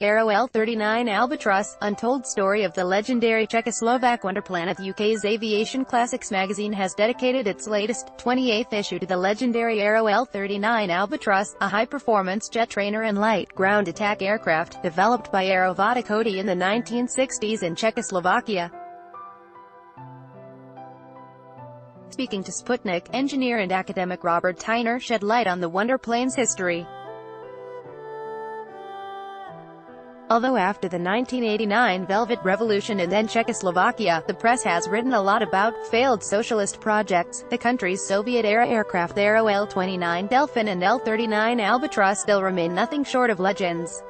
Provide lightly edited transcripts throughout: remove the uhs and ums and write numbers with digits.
Aero L-39 Albatros, Untold story of the legendary Czechoslovak wonderplane. UK's Aviation Classics magazine has dedicated its latest, 28th issue to the legendary Aero L-39 Albatros, a high-performance jet trainer and light ground attack aircraft, developed by Aero in the 1960s in Czechoslovakia. Speaking to Sputnik, engineer and academic Robert Tyner shed light on the wonderplane's history. Although after the 1989 Velvet Revolution and then Czechoslovakia, the press has written a lot about failed socialist projects, the country's Soviet-era aircraft Aero L-29 Delphin and L-39 Albatros still remain nothing short of legends.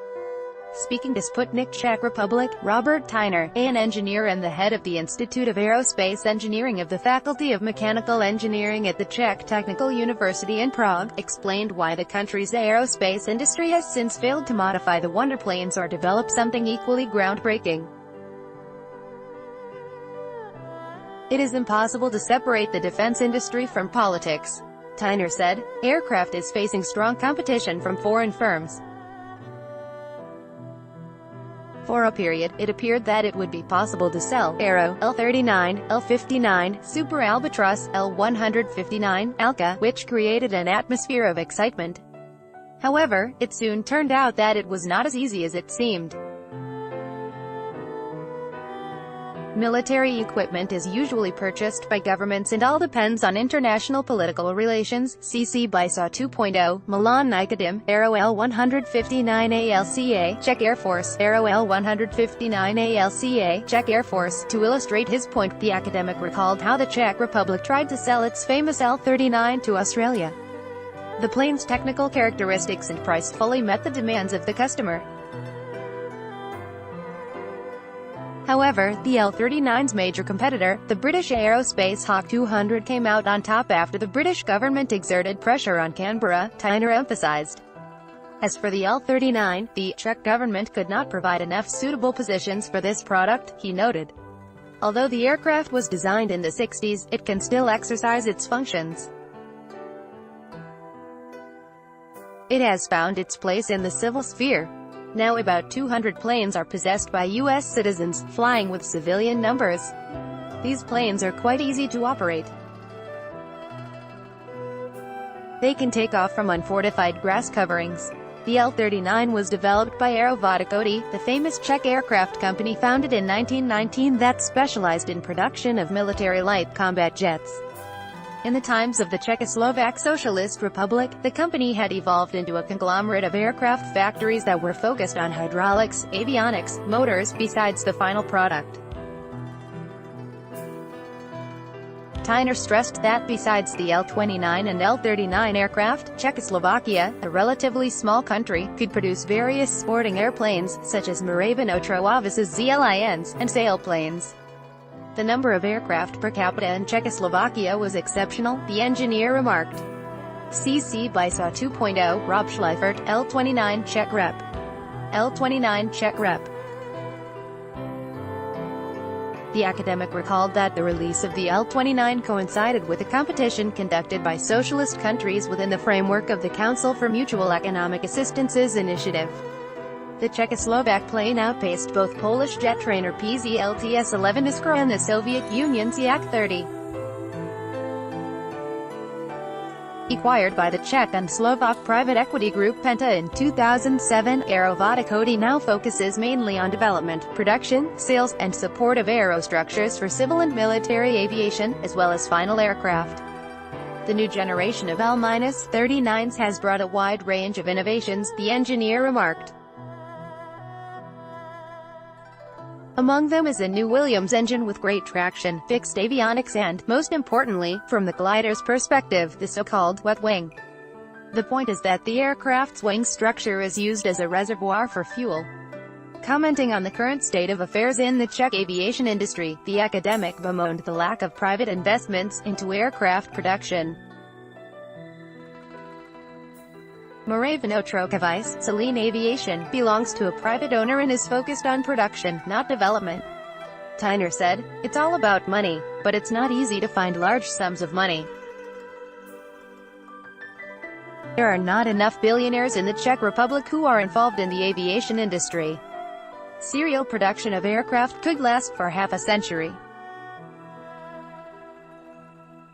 Speaking to Sputnik Czech Republic, Robert Tyner, an engineer and the head of the Institute of Aerospace Engineering of the Faculty of Mechanical Engineering at the Czech Technical University in Prague, explained why the country's aerospace industry has since failed to modify the wonderplanes or develop something equally groundbreaking. It is impossible to separate the defense industry from politics, Tyner said. Aircraft is facing strong competition from foreign firms. For a period, it appeared that it would be possible to sell Aero, L-39, L-59, Super Albatros, L-159, Alka, which created an atmosphere of excitement. However, it soon turned out that it was not as easy as it seemed. Military equipment is usually purchased by governments and all depends on international political relations. CC by SA 2.0, Milan Nikodim, Aero L-159 ALCA, Czech Air Force, Aero L-159 ALCA, Czech Air Force. To illustrate his point, the academic recalled how the Czech Republic tried to sell its famous L-39 to Australia. The plane's technical characteristics and price fully met the demands of the customer. However, the L-39's major competitor, the British Aerospace Hawk 200, came out on top after the British government exerted pressure on Canberra, Tyner emphasized. As for the L-39, the Czech government could not provide enough suitable positions for this product, he noted. Although the aircraft was designed in the 60s, it can still exercise its functions. It has found its place in the civil sphere. Now about 200 planes are possessed by U.S. citizens, flying with civilian numbers. These planes are quite easy to operate. They can take off from unfortified grass coverings. The L-39 was developed by Aero, the famous Czech aircraft company founded in 1919 that specialized in production of military light combat jets. In the times of the Czechoslovak Socialist Republic, the company had evolved into a conglomerate of aircraft factories that were focused on hydraulics, avionics, motors, besides the final product. Tyner stressed that besides the L-29 and L-39 aircraft, Czechoslovakia, a relatively small country, could produce various sporting airplanes, such as Mravenotro-Avis's ZLINs, and sailplanes. The number of aircraft per capita in Czechoslovakia was exceptional, the engineer remarked. CC by SA 2.0, Rob Schleifert, L-29 Czech Rep. L-29 Czech Rep. The academic recalled that the release of the L-29 coincided with a competition conducted by socialist countries within the framework of the Council for Mutual Economic Assistance's initiative. The Czechoslovak plane outpaced both Polish jet trainer PZLTS-11 Iskra and the Soviet Union's Yak-30. Acquired by the Czech and Slovak private equity group Penta in 2007, Aero now focuses mainly on development, production, sales, and support of aerostructures for civil and military aviation, as well as final aircraft. The new generation of L-39s has brought a wide range of innovations, the engineer remarked. Among them is a new Williams engine with great traction, fixed avionics and, most importantly, from the glider's perspective, the so-called wet wing. The point is that the aircraft's wing structure is used as a reservoir for fuel. Commenting on the current state of affairs in the Czech aviation industry, the academic bemoaned the lack of private investments into aircraft production. Mravenotro-Avis, Celine Aviation, belongs to a private owner and is focused on production, not development. Tyner said, "It's all about money, but it's not easy to find large sums of money." There are not enough billionaires in the Czech Republic who are involved in the aviation industry. Serial production of aircraft could last for half a century.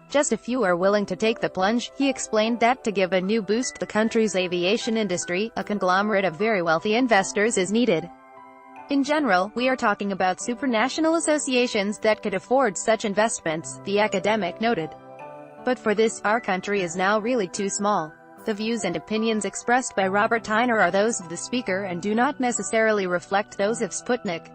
Just a few are willing to take the plunge. He explained that to give a new boost to the country's aviation industry, a conglomerate of very wealthy investors is needed. In general, we are talking about supranational associations that could afford such investments, the academic noted. But for this, our country is now really too small. The views and opinions expressed by Robert Tyner are those of the speaker and do not necessarily reflect those of Sputnik.